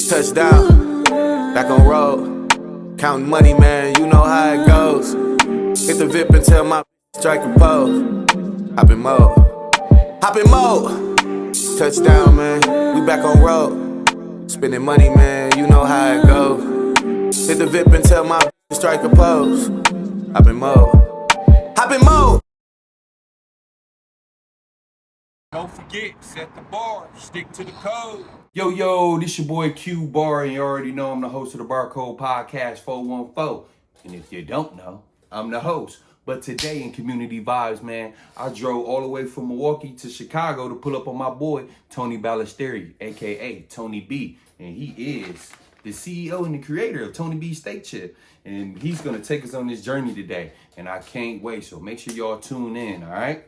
Touchdown, back on road. Counting money, man, you know how it goes. Hit the VIP and tell my strike a pose. Hop in mode, hop in mode. Touchdown, man, we back on road. Spending money, man, you know how it goes. Hit the VIP and tell my strike a pose. Hop in mode, hop in mode. Don't forget, set the bar, stick to the code. Yo, this your boy Q Bar, and you already know I'm the host of the Barcode Podcast 414. And if you don't know, I'm the host. But today in Community Vibes, man, I drove all the way from Milwaukee to Chicago to pull up on my boy, Tony BALESTRERI, aka Tony B. And he is the CEO and the creator of Tony B Steak Chip. And he's going to take us on this journey today. And I can't wait, so make sure y'all tune in, all right?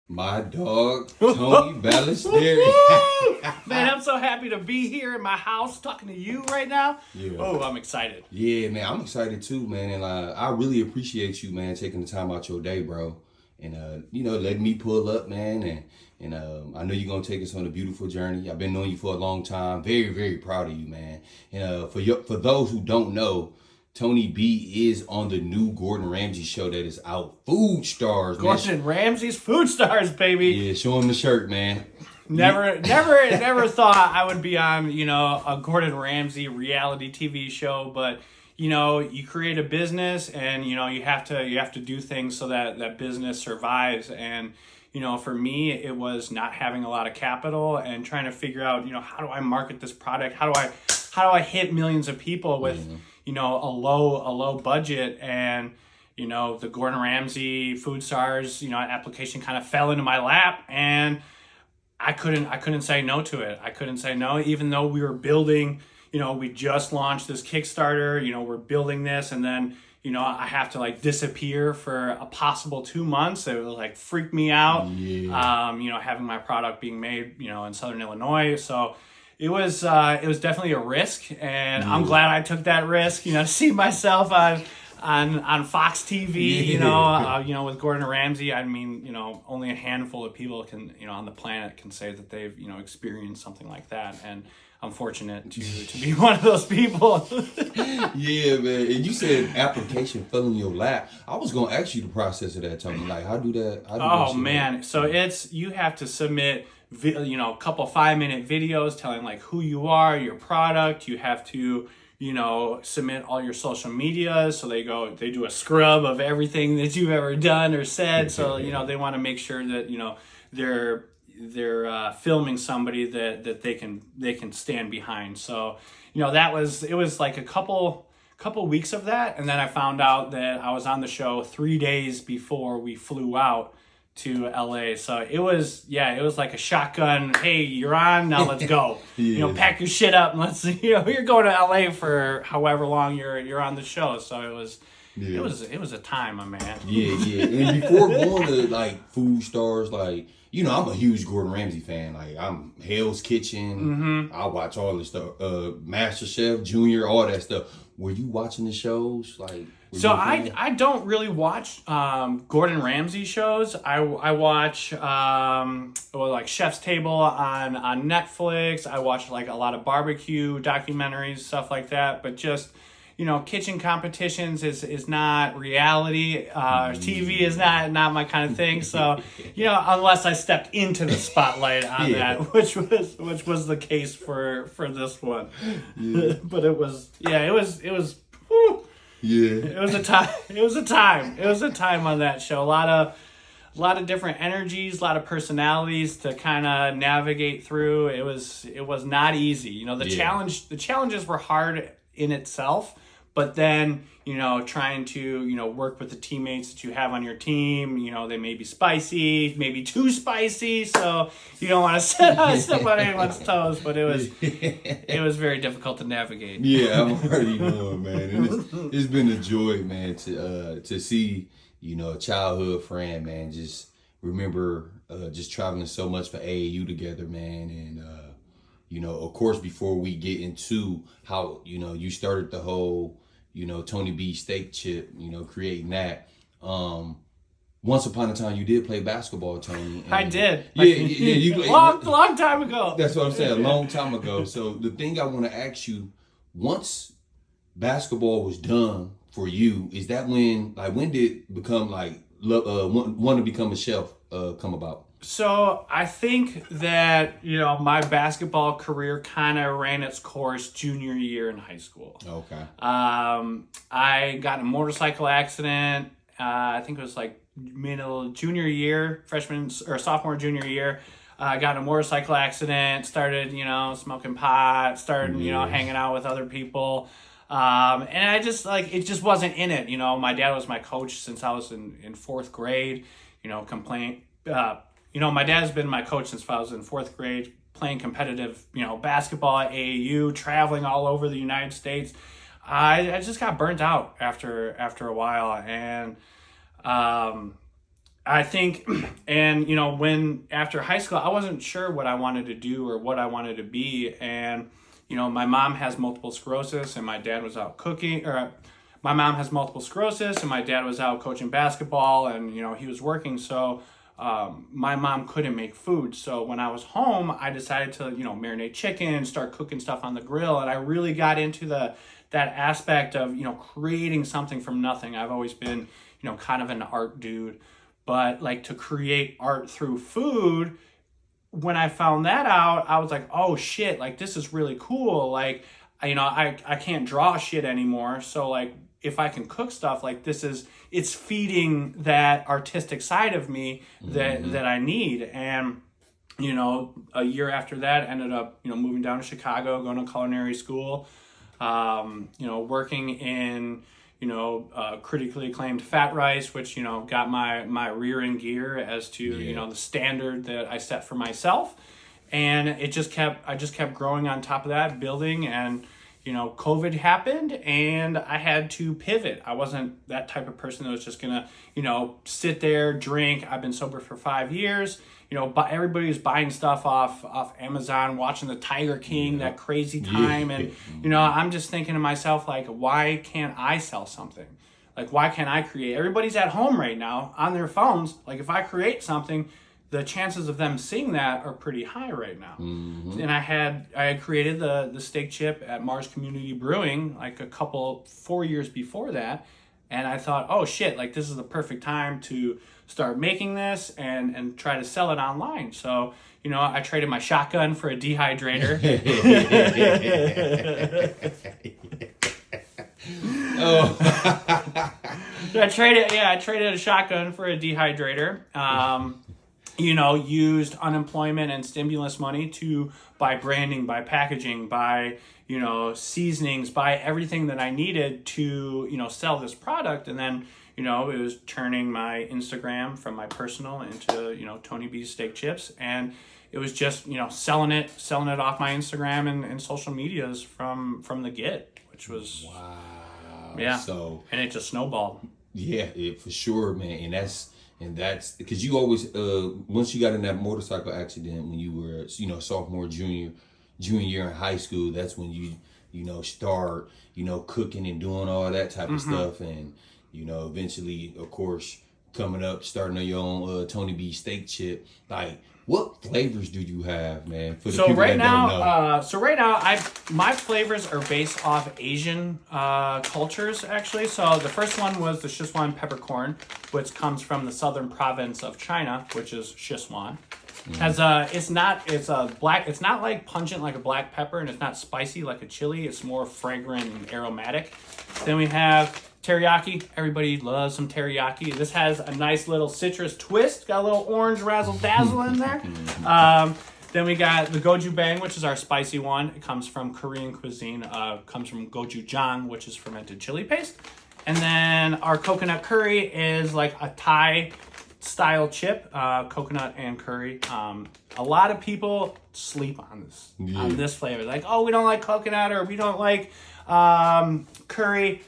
My dog, Tony BALESTRERI. Man, I'm so happy to be here in my house talking to you right now. Yeah. Oh, I'm excited. Yeah, man, I'm excited too, man. And I really appreciate you, man, taking the time out your day, bro. And, letting me pull up, man. And I know you're going to take us on a beautiful journey. I've been knowing you for a long time. Very, very proud of you, man. And for those who don't know, Tony B is on the new Gordon Ramsay show that is out. Food Stars, man. Gordon Ramsay's Food Stars, baby. Yeah, show him the shirt, man. Never thought I would be on, a Gordon Ramsay reality TV show, but you create a business and you have to do things so that business survives. And for me, it was not having a lot of capital and trying to figure out, how do I market this product? How do I hit millions of people with a low budget? And the Gordon Ramsay Food Stars application kind of fell into my lap, and I couldn't say no to it. I couldn't say no, even though we were building, we just launched this Kickstarter, we're building this, and then I have to disappear for a possible 2 months. It was freaked me out. Yeah. Having my product being made in Southern Illinois. So it was definitely a risk, and I'm glad I took that risk. To see myself on Fox TV, with Gordon Ramsay. I mean, only a handful of people can, on the planet can say that they've, experienced something like that. And I'm fortunate to be one of those people. Yeah, man. And you said application fell in your lap. I was gonna ask you the process of that, Tony. How do that? Man. So you have to submit a couple 5-minute videos telling who you are, your product. You have to submit all your social media. So they do a scrub of everything that you've ever done or said. So they want to make sure that they're filming somebody that they can stand behind. So it was like a couple weeks of that, and then I found out that I was on the show 3 days before we flew out to LA. So it was like a shotgun. Hey, you're on, now let's go. Yeah. Pack your shit up and let's you're going to LA for however long you're on the show. So it was a time, my man. Yeah. And before going to Food Stars, I'm a huge Gordon Ramsay fan. I'm Hell's Kitchen. I watch all this stuff. Master Chef, Junior, all that stuff. Were you watching the shows? So I don't really watch Gordon Ramsay shows. I watch Chef's Table on Netflix. I watch a lot of barbecue documentaries, stuff like that. But just kitchen competitions is not reality. TV is not my kind of thing. So, unless I stepped into the spotlight on that, which was the case for this one. Yeah. But it was. Whew. Yeah. It was a time. It was a time on that show. A lot of different energies, a lot of personalities to kind of navigate through. It was not easy. The challenges were hard in itself. But then, trying to, work with the teammates that you have on your team, they may be spicy, maybe too spicy. So you don't want to step on anyone's toes. But it was very difficult to navigate. Yeah, I'm already knowing, man. And it's been a joy, man, to see, a childhood friend, man, just remember just traveling so much for AAU together, man. And, of course, before we get into how, you started the whole, Tony B Steak Chip, creating that. once upon a time you did play basketball, Tony. And I did. Yeah, yeah. You long time ago. That's what I'm saying. A long time ago. So the thing I want to ask you, once basketball was done for you, is that when did it become want to become a chef come about? So I think that, my basketball career kind of ran its course junior year in high school. Okay. I got in a motorcycle accident. I think it was like middle junior year, freshman or sophomore, junior year. I got in a motorcycle accident, started, smoking pot, started, hanging out with other people. And I just it just wasn't in it. My dad was my coach since I was in fourth grade, my dad's been my coach since I was in fourth grade, playing competitive, basketball at AAU, traveling all over the United States. I just got burnt out after a while. And, I think, and, when after high school, I wasn't sure what I wanted to do or what I wanted to be. And, my mom has multiple sclerosis and my dad was out cooking, or my mom has multiple sclerosis and my dad was out coaching basketball and, he was working. So, my mom couldn't make food. So when I was home, I decided to, marinate chicken, start cooking stuff on the grill. And I really got into that aspect of, creating something from nothing. I've always been, kind of an art dude, but to create art through food, when I found that out, I was like, oh shit, this is really cool. I can't draw shit anymore. So if I can cook stuff, it's feeding that artistic side of me that I need. And, a year after that, ended up, moving down to Chicago, going to culinary school, working in, critically acclaimed fat rice, which, got my rear in gear as to, the standard that I set for myself. And I just kept growing on top of that, building, and, COVID happened and I had to pivot. I wasn't that type of person that was just gonna, sit there, drink. I've been sober for 5 years. But everybody was buying stuff off Amazon, watching the Tiger King, that crazy time. And, I'm just thinking to myself, why can't I sell something? Why can't I create? Everybody's at home right now on their phones. If I create something, the chances of them seeing that are pretty high right now. Mm-hmm. And I had created the steak chip at Mars Community Brewing 4 years before that. And I thought, oh shit, this is the perfect time to start making this and try to sell it online. So, I traded my shotgun for a dehydrator. So I traded a shotgun for a dehydrator. Used unemployment and stimulus money to buy branding, buy packaging, buy, seasonings, buy everything that I needed to, sell this product. And then, it was turning my Instagram from my personal into, Tony B's Steak Chips. And it was just, selling it off my Instagram and social medias from the get, which was, wow. Yeah. So, and it just snowballed. Yeah, for sure, man. And that's because you always, once you got in that motorcycle accident when you were, sophomore, junior year in high school, that's when you start, cooking and doing all that type of stuff. And, eventually, of course, coming up, starting on your own Tony B Steak Chip. What flavors do you have, man? For the people that don't know. Right now, my flavors are based off Asian cultures, actually. So the first one was the Szechuan peppercorn, which comes from the southern province of China, which is Szechuan. It's not pungent like a black pepper, and it's not spicy like a chili. It's more fragrant and aromatic. Then we have teriyaki. Everybody loves some teriyaki. This has a nice little citrus twist. Got a little orange razzle dazzle in there. Then we got the gochujang, which is our spicy one. It comes from Korean cuisine. Comes from gochujang, which is fermented chili paste. And then our coconut curry is a Thai style chip, coconut and curry. A lot of people sleep on this flavor. Oh, we don't like coconut or we don't like curry.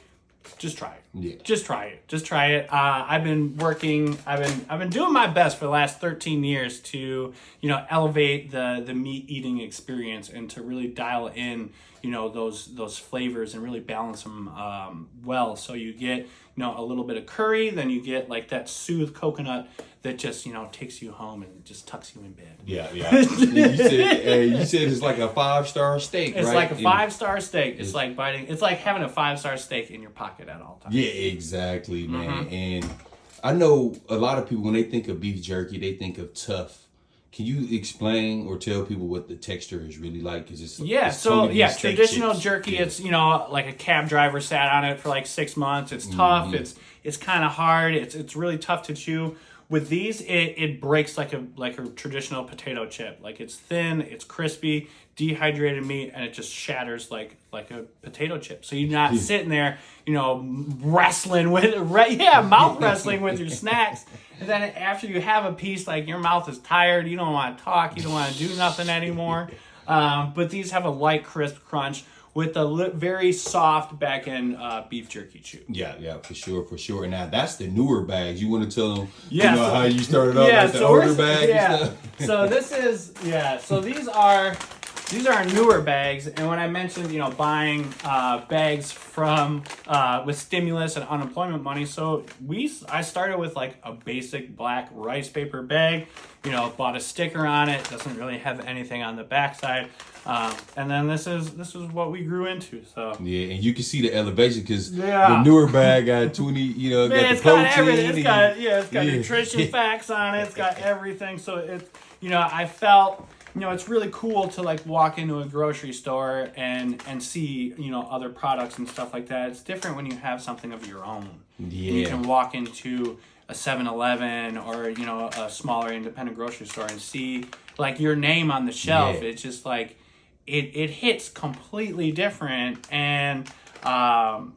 Just try it. Yeah. Just try it. Just try it. I've been doing my best for the last 13 years to, elevate the meat eating experience and to really dial in, those flavors and really balance them well. So you get, a little bit of curry, then you get like that soothed coconut that just, takes you home and just tucks you in bed. Yeah. You said it's like a 5-star steak, It's right? like a 5-star steak. It's like having a 5-star steak in your pocket at all times. Yeah, exactly, man. And I know a lot of people, when they think of beef jerky, they think of tough. Can you explain or tell people what the texture is really like? Because it's traditional jerky. Yeah. It's like a cab driver sat on it for like 6 months. It's tough. It's kind of hard. It's really tough to chew. With these, it breaks like a traditional potato chip. Like it's thin, it's crispy, dehydrated meat, and it just shatters like a potato chip. So you're not sitting there, wrestling with mouth wrestling with your snacks. And then after you have a piece, like your mouth is tired, you don't want to talk, you don't want to do nothing anymore. But these have a light, crisp crunch with a very soft back end beef jerky chew. Yeah, for sure. Now that's the newer bags. You want to tell them, how you started off with the older bags? Yeah. So So these are newer bags, and when I mentioned buying bags from with stimulus and unemployment money, so I started with like a basic black rice paper bag. Bought a sticker on it. Doesn't really have anything on the backside. And then this is what we grew into. So yeah, and you can see the elevation because the newer bag got 20. Got the protein. Got everything. It's got nutrition facts on it. It's got everything. So I felt it's really cool to like walk into a grocery store and see other products and stuff like that. It's different when you have something of your own. Yeah, you can walk into a 7-Eleven or a smaller independent grocery store and see like your name on the shelf. Yeah. It's just like it hits completely different, and I'm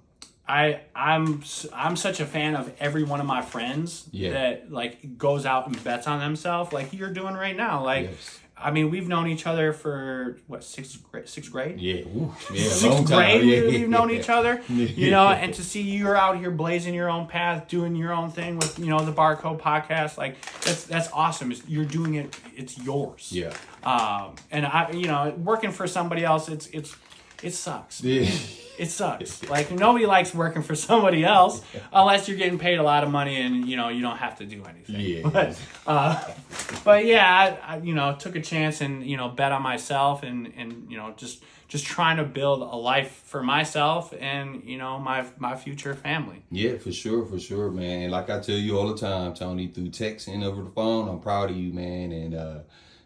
such a fan of every one of my friends that like goes out and bets on themselves like you're doing right now. Like I mean, we've known each other for what, sixth grade? Yeah, sixth grade. We've known each other, and to see you're out here blazing your own path, doing your own thing with the Barcode podcast, like that's awesome. You're doing it. It's yours. Yeah. And I, working for somebody else, it sucks. Yeah. It sucks. Like nobody likes working for somebody else unless you're getting paid a lot of money and you don't have to do anything. Yeah. But yeah, I took a chance and bet on myself and just trying to build a life for myself and my future family. Yeah, for sure, man. And like I tell you all the time, Tony, through text and over the phone, I'm proud of you, man. And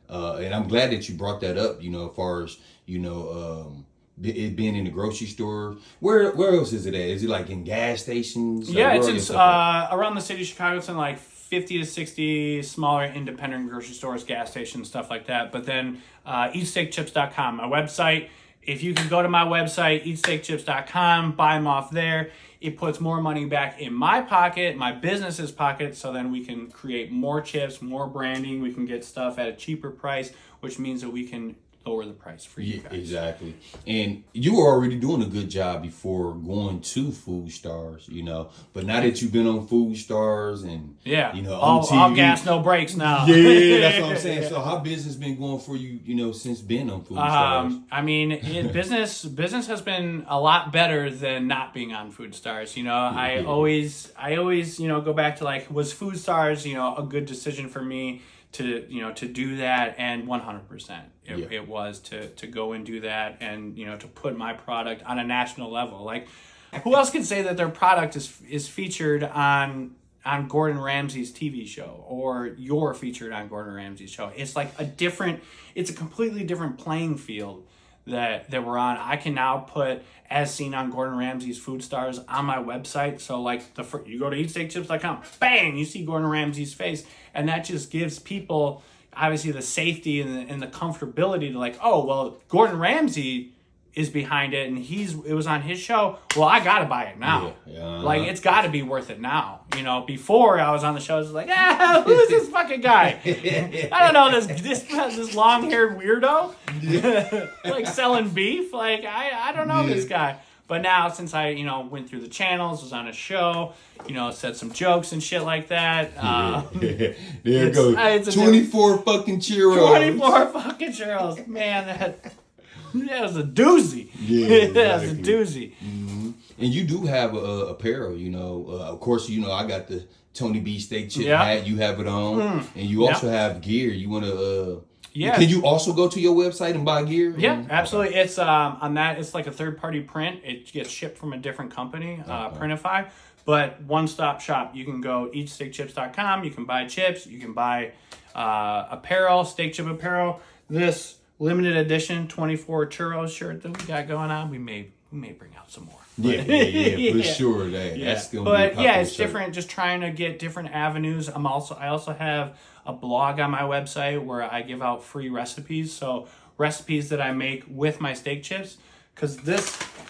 I'm glad that you brought that up. As far as it being in the grocery store. Where else is it at? Is it like in gas stations? Yeah, it's in around the city of Chicago. It's in like 50 to 60 smaller independent grocery stores, gas stations, stuff like that. But then eatsteakchips.com, my website. If you can go to my website, eatsteakchips.com, buy them off there. It puts more money back in my pocket, my business's pocket, so then we can create more chips, more branding. We can get stuff at a cheaper price, which means that we can lower the price for you guys. Exactly. And you were already doing a good job before going to Food Stars, but now that you've been on Food Stars and on TV, all gas, no brakes now. Yeah, that's what I'm saying. So how business been going for you, since being on Food Stars? I mean, business has been a lot better than not being on Food Stars. I always go back to like, was Food Stars a good decision for me to do that? And 100% it was to go and do that and to put my product on a national level. Like, who else can say that their product is featured on Gordon Ramsay's TV show, or you're featured on Gordon Ramsay's show? It's like it's a completely different playing field that we're on. I can now put as seen on Gordon Ramsay's Food Stars on my website. So like you go to eatsteakchips.com, bang, you see Gordon Ramsay's face, and that just gives people obviously the safety and the comfortability to like, oh well, Gordon Ramsay is behind it and it was on his show. Well, I gotta buy it now. Yeah. Like it's gotta be worth it now. Before I was on the show, I was like, who is this fucking guy? I don't know, this long haired weirdo like selling beef. Like I don't know this guy. But now, since I, went through the channels, was on a show, said some jokes and shit like that. There it goes. 24 fucking churros. 24 fucking churros. Man, that was a doozy. Yeah, That was a doozy. Mm-hmm. And you do have apparel, of course, I got the Tony B steak chip hat. You have it on, and you also have gear. You want to? Can you also go to your website and buy gear? Yeah, absolutely. Okay. It's on that. It's like a third-party print. It gets shipped from a different company, Printify. But one-stop shop. You can go eatsteakchips.com. You can buy chips. You can buy apparel, steak chip apparel. This limited edition 24 churros shirt that we got going on. We may bring out some more. Yeah, for sure. That's gonna be a popular it's shirt. different. Just trying to get different avenues. I also have a blog on my website where I give out free recipes. So recipes that I make with my steak chips, because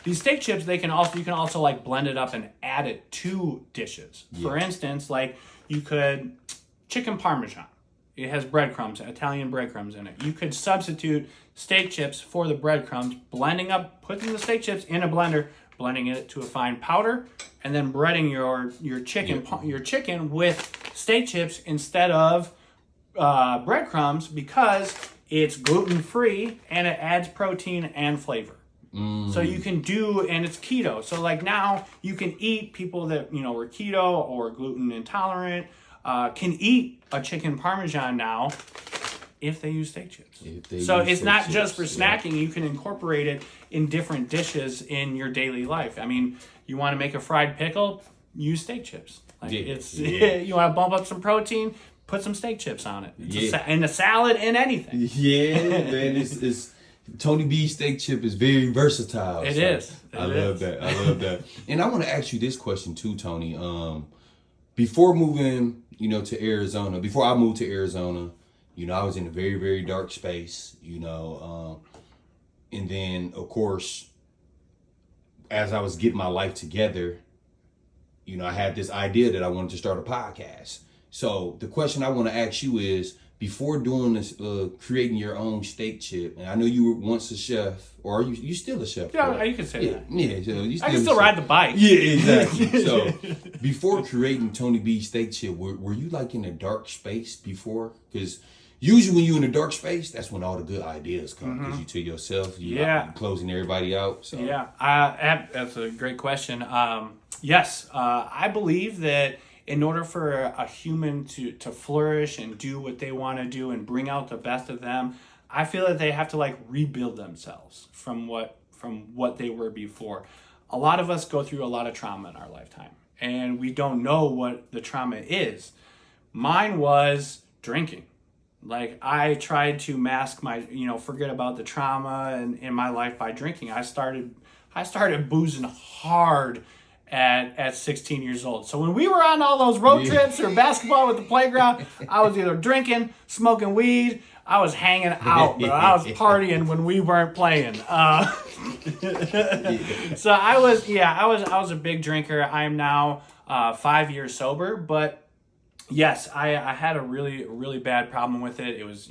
these steak chips you can also like blend it up and add it to dishes. Yeah. For instance, like you could chicken parmesan. It has breadcrumbs, Italian breadcrumbs in it. You could substitute steak chips for the breadcrumbs, putting the steak chips in a blender, blending it to a fine powder, and then breading your chicken with steak chips instead of breadcrumbs, because it's gluten-free and it adds protein and flavor. So you can and it's keto. So like now you can eat, people that, were keto or gluten intolerant, can eat a chicken parmesan now if they use steak chips. So it's not just for snacking. You can incorporate it in different dishes in your daily life. I mean, you want to make a fried pickle, use steak chips. Like you want to bump up some protein, put some steak chips on it. In a salad, in anything. Yeah, man, it's Tony B steak chip is very versatile. It is. I love that. And I want to ask you this question too, Tony. Before moving, to Arizona, before I moved to Arizona, I was in a very, very dark space, and then of course, as I was getting my life together, I had this idea that I wanted to start a podcast. So the question I want to ask you is, before doing this, creating your own steak chip, and I know you were once a chef, or are you still a chef? Yeah, right? you can say that. Yeah, so I can still ride the bike. Yeah, exactly. So before creating Tony B steak chip, were you like in a dark space before? Because usually when you're in a dark space, that's when all the good ideas come. Because you to yourself, you're closing everybody out. So. Yeah, that's a great question. Yes, I believe that in order for a human to flourish and do what they want to do and bring out the best of them, I feel that they have to like rebuild themselves from what they were before. A lot of us go through a lot of trauma in our lifetime, and we don't know what the trauma is. Mine was drinking. Like, I tried to mask my, forget about the trauma in my life by drinking. I started boozing hard at 16 years old. So when we were on all those road trips or basketball with the playground, I was either drinking, smoking weed, I was hanging out, but I was partying when we weren't playing. So I was a big drinker. I am now 5 years sober, but yes, I had a really, really bad problem with it. It was,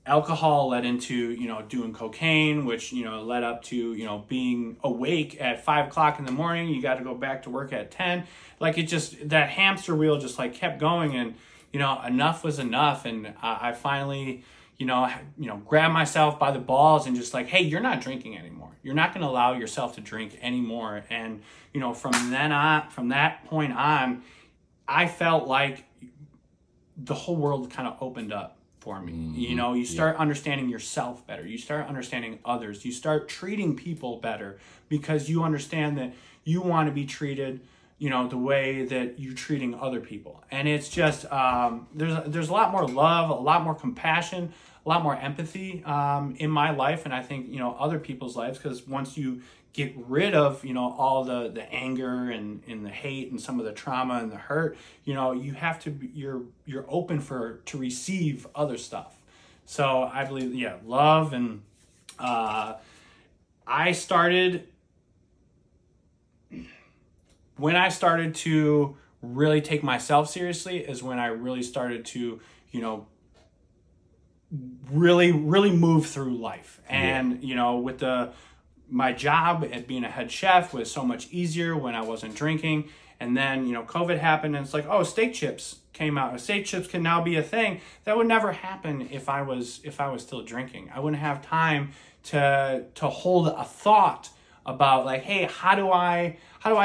alcohol led into, doing cocaine, which, led up to, being awake at 5 o'clock in the morning. You got to go back to work at 10. Like, it just, that hamster wheel just like kept going, and, enough was enough. And I finally, grabbed myself by the balls and just like, hey, you're not drinking anymore. You're not going to allow yourself to drink anymore. And, from that point on, I felt like the whole world kind of opened up for me. You start understanding yourself better. You start understanding others. You start treating people better because you understand that you want to be treated, the way that you're treating other people. And it's just, there's a lot more love, a lot more compassion, a lot more empathy in my life. And I think, other people's lives, because once you get rid of, all the anger and the hate and some of the trauma and the hurt, you have to be, you're open to receive other stuff. So I believe, love. And when I started to really take myself seriously is when I really started to, really, really move through life. And, with the my job at being a head chef was so much easier when I wasn't drinking. And then, COVID happened, and it's like, oh, steak chips came out. Steak chips can now be a thing. That would never happen if I was still drinking. I wouldn't have time to hold a thought about like, hey, how do I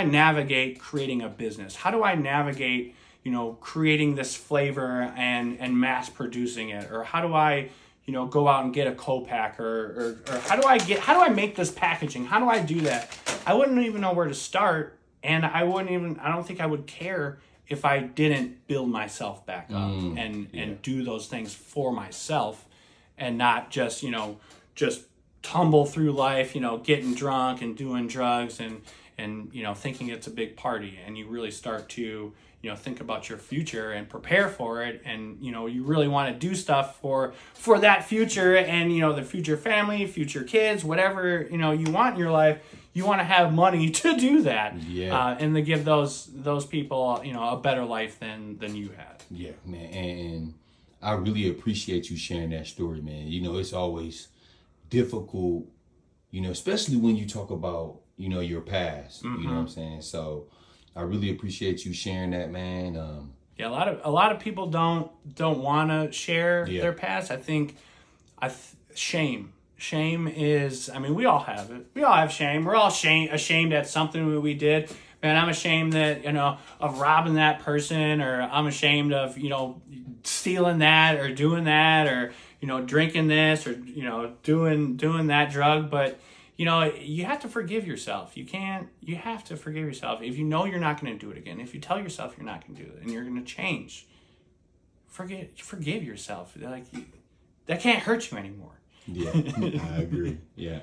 navigate creating a business? How do I navigate, creating this flavor and mass producing it? Or how do I, go out and get a co-packer? Or how do I make this packaging? How do I do that? I wouldn't even know where to start. And I don't think I would care if I didn't build myself back up and do those things for myself, and not just tumble through life, getting drunk and doing drugs and thinking it's a big party. And you really start to, think about your future and prepare for it. And, you really want to do stuff for that future and, the future family, future kids, whatever, you want in your life. You want to have money to do that, and to give those people, a better life than you had. Yeah, man, and I really appreciate you sharing that story, man. It's always difficult, especially when you talk about, your past. You know what I'm saying? So I really appreciate you sharing that, man. A lot of people don't want to share their past. I think shame. Shame is, we all have it. We all have shame. We're all ashamed at something we did. Man, I'm ashamed that, of robbing that person, or I'm ashamed of, stealing that or doing that, or, drinking this, or, doing that drug. But, you have to forgive yourself. You have to forgive yourself. If you know you're not going to do it again, if you tell yourself you're not going to do it and you're going to change, forgive yourself. Like, that can't hurt you anymore. Yeah, I agree. Yeah.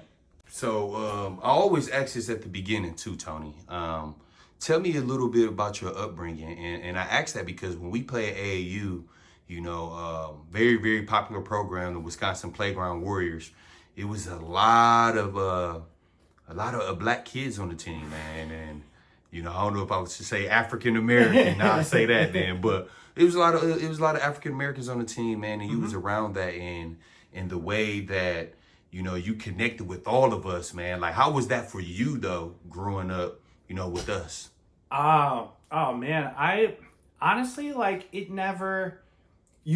So I always ask this at the beginning too, Tony. Tell me a little bit about your upbringing, and I ask that because when we play at AAU, very, very popular program, the Wisconsin Playground Warriors, it was a lot of black kids on the team, man, and I don't know if I should say African American. Now I say that, then, but it was a lot of African Americans on the team, man, and you was around that in the way that, you connected with all of us, man. Like, how was that for you, though, growing up, with us? Oh man. I honestly, you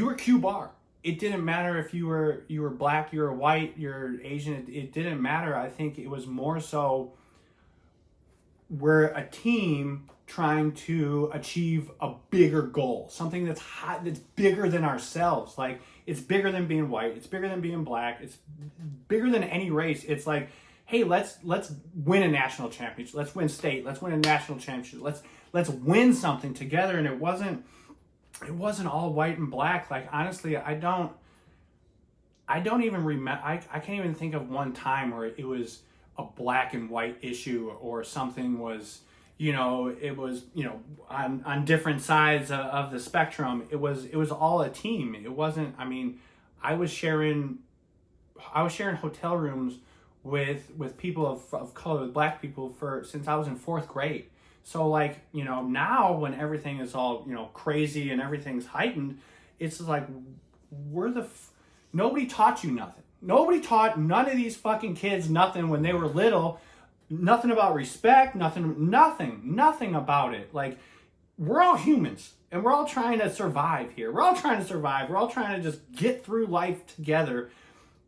were Q bar. It didn't matter if you were black, you were white, you're Asian. It didn't matter. I think it was more so we're a team trying to achieve a bigger goal, something that's bigger than ourselves. Like, it's bigger than being white. It's bigger than being black. It's bigger than any race. It's like, hey, let's win a national championship. Let's win state. Let's win a national championship. Let's win something together. And it wasn't all white and black. Like, honestly, I don't even remember. I can't even think of one time where it was a black and white issue or something was, it was, on different sides of the spectrum. It was all a team. It wasn't, I was sharing hotel rooms with people of color, with black people since I was in 4th grade. So now when everything is all, crazy and everything's heightened, it's like, nobody taught you nothing. Nobody taught none of these fucking kids nothing when they were little. Nothing about respect, nothing about it. Like, we're all humans and we're all trying to survive here. We're all trying to survive. We're all trying to just get through life together.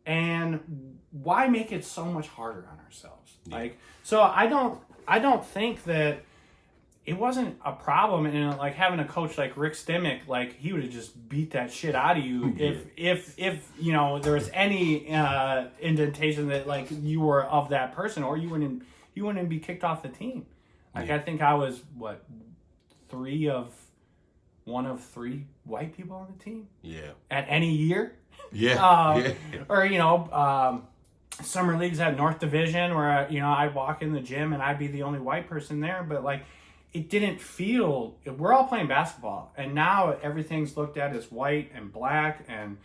And why make it so much harder on ourselves? Yeah. So I don't think that it wasn't a problem. And having a coach like Rick Stimmick, he would have just beat that shit out of you if there was any indentation that you were of that person, or you wouldn't be kicked off the team. I think I was one of three white people on the team. Yeah. At any year. Yeah. Or summer leagues at North Division where I'd walk in the gym and I'd be the only white person there, but it didn't feel, we're all playing basketball, and now everything's looked at as white and black and,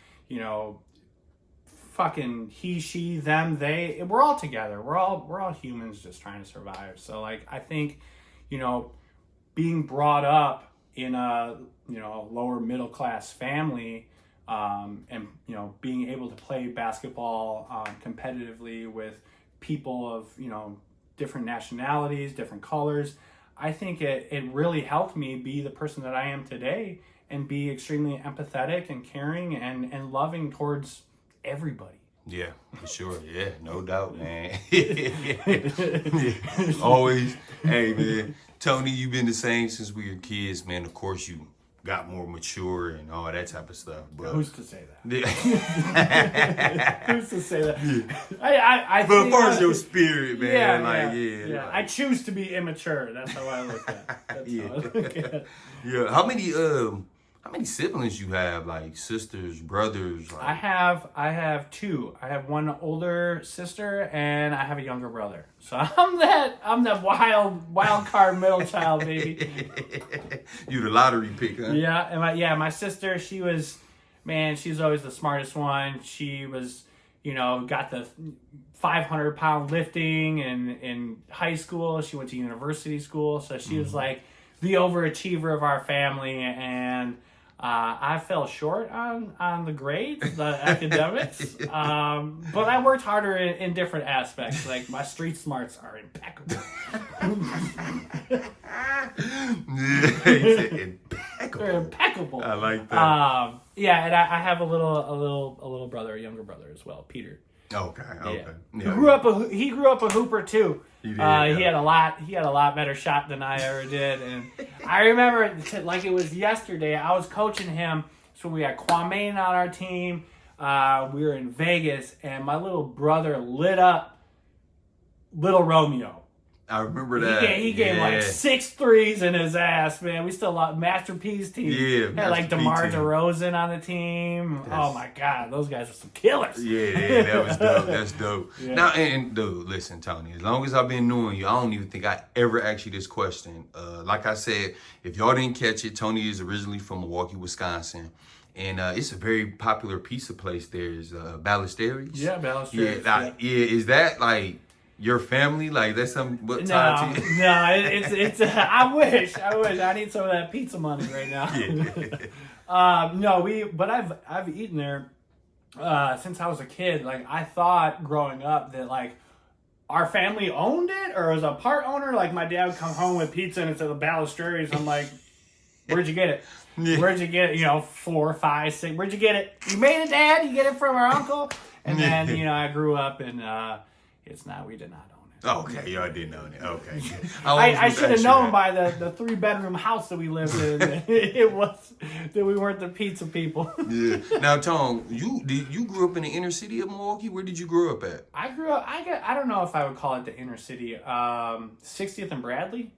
fucking he, she, them, they, we're all together. We're all humans just trying to survive. So I think, being brought up in a, lower middle class family, and, being able to play basketball, competitively with people of, different nationalities, different colors. I think it really helped me be the person that I am today and be extremely empathetic and caring and loving towards everybody. Yeah, for sure. Yeah, no doubt, man. Always. Hey, man. Tony, you've been the same since we were kids, man. Of course, you got more mature and all that type of stuff. But who's to say that? Yeah. Who's to say that? Yeah. I But think as far as your spirit, man, yeah. I choose to be immature. That's how I look at it. Yeah. How I look at it. Yeah. How many siblings you have? Like sisters, brothers? Like... I have two. I have one older sister and I have a younger brother. So I'm that wild card middle child, baby. You the lottery pick, huh? Yeah, and my sister, she's always the smartest one. She was, got the 500-pound lifting in high school. She went to university school, so she was like the overachiever of our family, and I fell short on the grades, the academics, but I worked harder in different aspects. Like my street smarts are impeccable. Impeccable. They're impeccable. I like that. Yeah, and I have a little brother, a younger brother as well, Peter. Okay. Yeah. Yeah. He grew up a hooper too. He did, He had a lot better shot than I ever did, and I remember like it was yesterday. I was coaching him, so we had Kwame on our team. We were in Vegas, and my little brother lit up Little Romeo. I remember that. He gave like 6 threes in his ass, man. We still love Masterpiece team. Yeah, had like Master P DeMar team. DeRozan on the team. Oh my God, those guys are some killers. Yeah, that was dope. That's dope. Yeah. Now, and dude, listen, Tony. As long as I've been knowing you, I don't even think I ever asked you this question. Like I said, if y'all didn't catch it, Tony is originally from Milwaukee, Wisconsin. And it's a very popular pizza place there. Is Balestreri? Yeah, Balestreri. Yeah, is that like your family? Like that's something what tied to you? No, it's I wish. I need some of that pizza money right now. Yeah. But I've eaten there since I was a kid. Like I thought growing up that like our family owned it or was a part owner. Like my dad would come home with pizza and it's at the Balestreris. I'm like, where'd you get it? Yeah. Where'd you get it? 4, 5, 6. Where'd you get it? You made it, Dad. You get it from our uncle. And then I grew up and we did not own it. Okay, y'all didn't own it. Okay. I should have known by the 3-bedroom house that we lived in that we weren't the pizza people. Yeah. Now, Tom, you grew up in the inner city of Milwaukee. Where did you grow up at? I grew up. I don't know if I would call it the inner city. 60th and Bradley.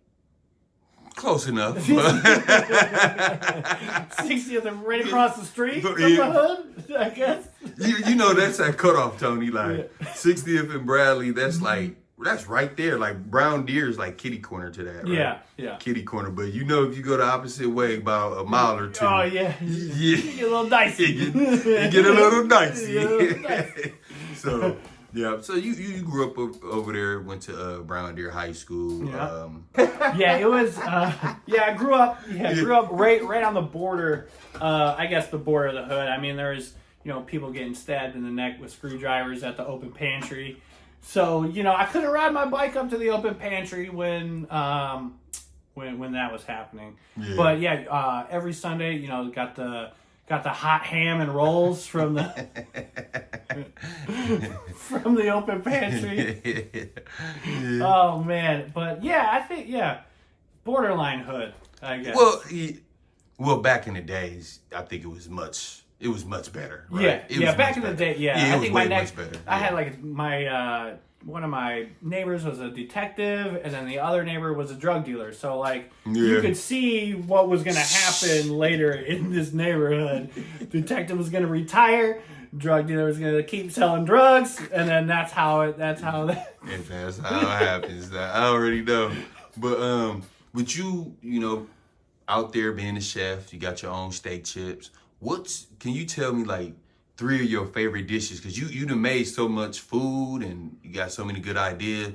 Close enough. 60th and right across the street from the hood, I guess. You know that's that cutoff, Tony. Like 60th and Bradley. That's like. That's right there. Like Brown Deer is like kitty corner to that, right? Yeah. Kitty corner. But if you go the opposite way about a mile or two. Oh, yeah. You get a little dicey. You get a little dicey. Yeah, a little dicey. So, yeah. So you grew up over there, went to Brown Deer High School. Yeah. It was, I grew up right on the border, I guess the border of the hood. I mean, there was, people getting stabbed in the neck with screwdrivers at the open pantry. So, I couldn't ride my bike up to the open pantry when that was happening. Yeah. But every Sunday, got the hot ham and rolls from the from the open pantry. Yeah. Oh man, but I think borderline hood, I guess. Well, back in the days, I think it was much better. Right? Back in the day, I think my next, much better. I had like my one of my neighbors was a detective, and then the other neighbor was a drug dealer. So like you could see what was going to happen later in this neighborhood. Detective was going to retire. Drug dealer was going to keep selling drugs, and then that's how it happens. I already know. But with you out there being a chef, you got your own steak chips. Can you tell me like 3 of your favorite dishes? Because you done made so much food and you got so many good ideas.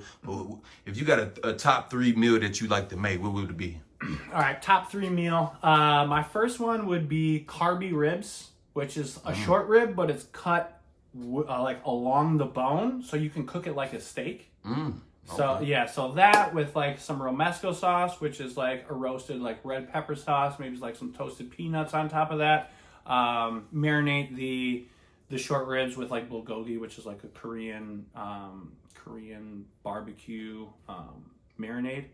If you got a top 3 meal that you like to make, what would it be? All right, top 3 meal. My first one would be carby ribs, which is a short rib, but it's cut like along the bone, so you can cook it like a steak. Okay. So yeah, so that with like some romesco sauce, which is like a roasted like red pepper sauce, maybe like some toasted peanuts on top of that. Marinate the short ribs with like bulgogi, which is like a Korean barbecue marinade.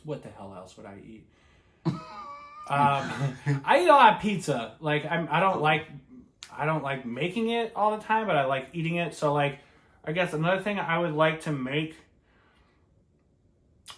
What the hell else would I eat? I eat a lot of pizza. Like I don't like making it all the time, but I like eating it. So like, I guess another thing I would like to make.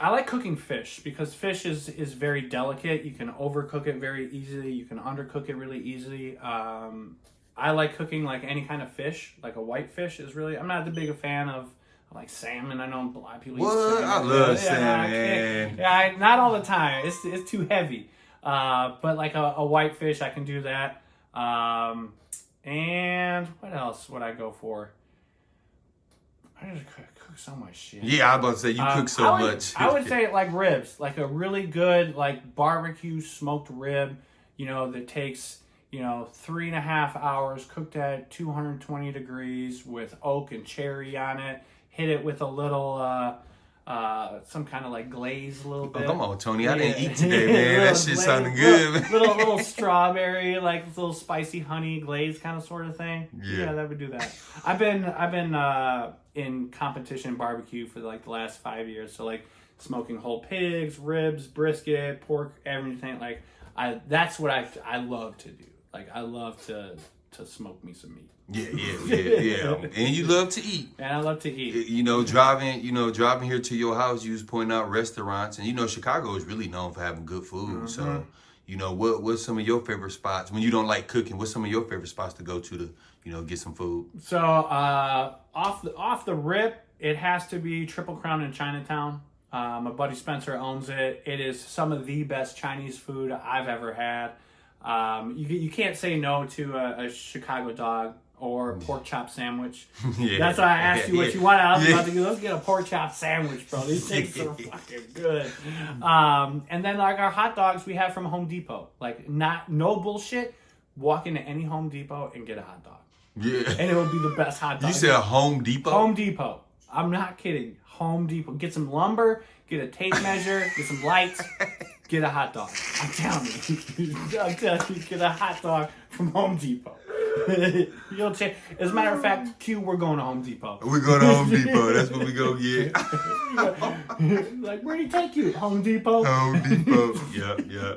I like cooking fish because fish is very delicate. You can overcook it very easily. You can undercook it really easily. I like cooking like any kind of fish. Like a white fish is really. I'm not the big a fan of like salmon. I know a lot of people eat salmon. I love salmon. Yeah, not all the time. It's too heavy. But like a white fish, I can do that. And what else would I go for? I just cook so much shit. Yeah, I was about to say you cook so much. I would say like ribs, like a really good like barbecue smoked rib, that takes 3.5 hours, cooked at 220 degrees with oak and cherry on it. Hit it with a little some kind of like glaze a little bit. Oh, come on, Tony. I didn't eat today, man. That shit sounded good, man. Little strawberry, like little spicy honey glaze kind of sort of thing. Yeah, that would do that. I've been in competition barbecue for like the last 5 years. So like smoking whole pigs, ribs, brisket, pork, everything. Like that's what I love to do. Like I love to smoke me some meat. Yeah. And you love to eat. And I love to eat. Driving here to your house, you was pointing out restaurants, and Chicago is really known for having good food. So, what's some of your favorite spots when you don't like cooking? What's some of your favorite spots to go to get some food? So, off the rip, it has to be Triple Crown in Chinatown. My buddy Spencer owns it. It is some of the best Chinese food I've ever had. You can't say no to a Chicago dog or pork chop sandwich. Yeah. That's why I asked you what you want. I was about to go, let's get a pork chop sandwich, bro. These things are fucking good. And then like our hot dogs we have from Home Depot. Like no bullshit. Walk into any Home Depot and get a hot dog. Yeah. And it will be the best hot dog. You said Home Depot? Home Depot. I'm not kidding. Home Depot. Get some lumber, get a tape measure, get some lights, get a hot dog. I'm telling you. Get a hot dog from Home Depot. You'll change. As a matter of fact, Q, we're going to Home Depot. We're going to Home Depot. That's what we go get. Like, where'd he take you? Home Depot? Home Depot. Yeah.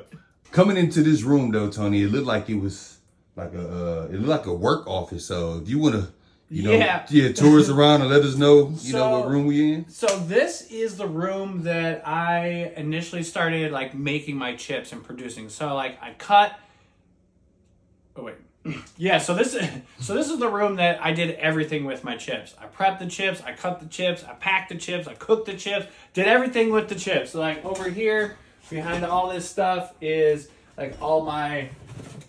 Coming into this room though, Tony, it looked like it was like a work office. So if you want to tour us around and let us know, what room we in. So this is the room that I initially started like making my chips and producing. So like I cut. Oh wait. Yeah, so this is the room that I did everything with my chips. I prepped the chips, I cut the chips, I packed the chips, I cooked the chips, did everything with the chips. So like over here, behind all this stuff is like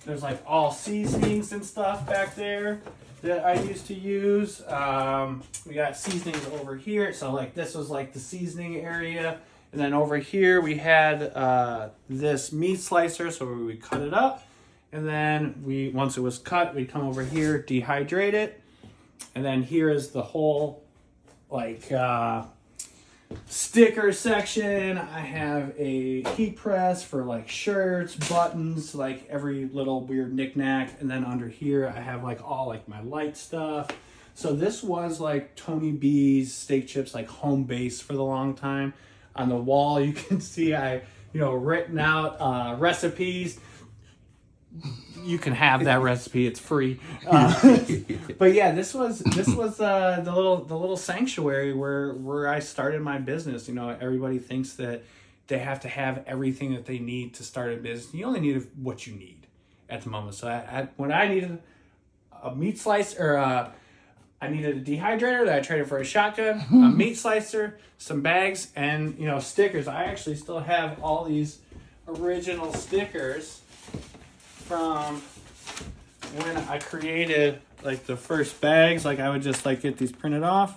there's like all seasonings and stuff back there that I used to use. We got seasonings over here. So like this was like the seasoning area. And then over here we had this meat slicer, so we would cut it up. And then once it was cut, we come over here, dehydrate it. And then here is the whole like sticker section. I have a heat press for like shirts, buttons, like every little weird knickknack. And then under here, I have like all like my light stuff. So this was like Tony B's steak chips, like home base for the long time. On the wall, you can see I, written out recipes. You can have that recipe; it's free. But yeah, this was the little sanctuary where I started my business. Everybody thinks that they have to have everything that they need to start a business. You only need what you need at the moment. So when I needed a meat slice or I needed a dehydrator that I traded for a shotgun, a meat slicer, some bags, and stickers. I actually still have all these original stickers from when I created like the first bags. Like I would just like get these printed off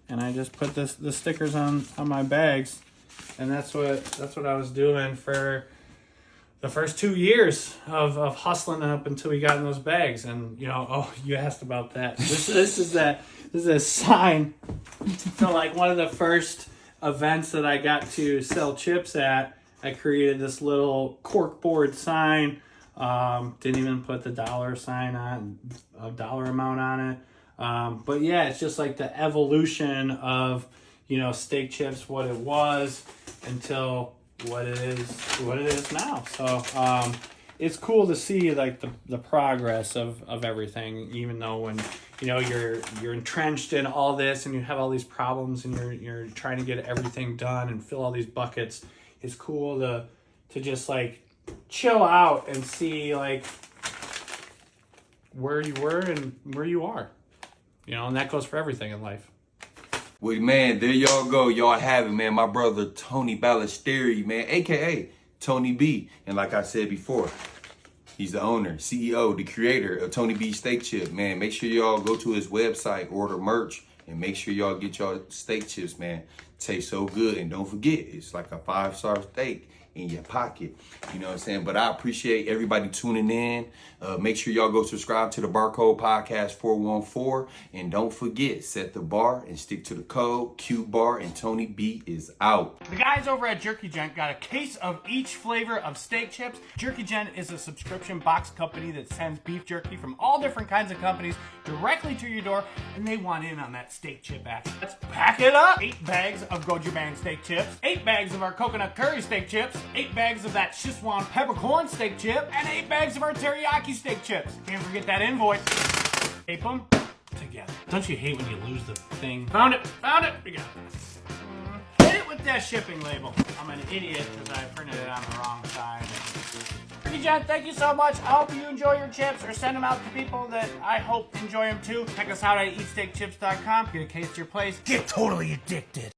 and I just put the stickers on my bags, and that's what I was doing for the first 2 years of hustling up until we got in those bags. And you asked about that. This is a sign for like one of the first events that I got to sell chips at. I created this little corkboard sign. Didn't even put the dollar sign on, a dollar amount on it. But yeah, it's just like the evolution of steak chips, what it was until what it is now. So it's cool to see like the progress of everything, even though when you're entrenched in all this and you have all these problems and you're trying to get everything done and fill all these buckets. It's cool to just like chill out and see like where you were and where you are, and that goes for everything in life. Well, man, there y'all go. Y'all have it, man. My brother, Tony BALESTRERI, man, a.k.a. Tony B. And like I said before, he's the owner, CEO, the creator of Tony B Steak Chip, man. Make sure y'all go to his website, order merch, and make sure y'all get y'all steak chips, man. Tastes so good. And don't forget, it's like a 5-star steak in your pocket. You know what I'm saying? But I appreciate everybody tuning in. Make sure y'all go subscribe to the Barcode Podcast 414. And don't forget, set the bar and stick to the code. Q Bar and Tony B is out. The guys over at Jerky Gent got a case of each flavor of steak chips. Jerky Gent is a subscription box company that sends beef jerky from all different kinds of companies directly to your door, and they want in on that steak chip action. Let's pack it up. 8 bags of Goju Bang steak chips, 8 bags of our coconut curry steak chips, 8 bags of that Szechuan peppercorn steak chip, and 8 bags of our teriyaki steak chips. Can't forget that invoice. Tape them together. Don't you hate when you lose the thing? Found it. We got it. Hit it with that shipping label. I'm an idiot because I printed it on the wrong side. Jerky Gent, thank you so much. I hope you enjoy your chips, or send them out to people that I hope enjoy them too. Check us out at eatsteakchips.com. Get a case to your place. Get totally addicted.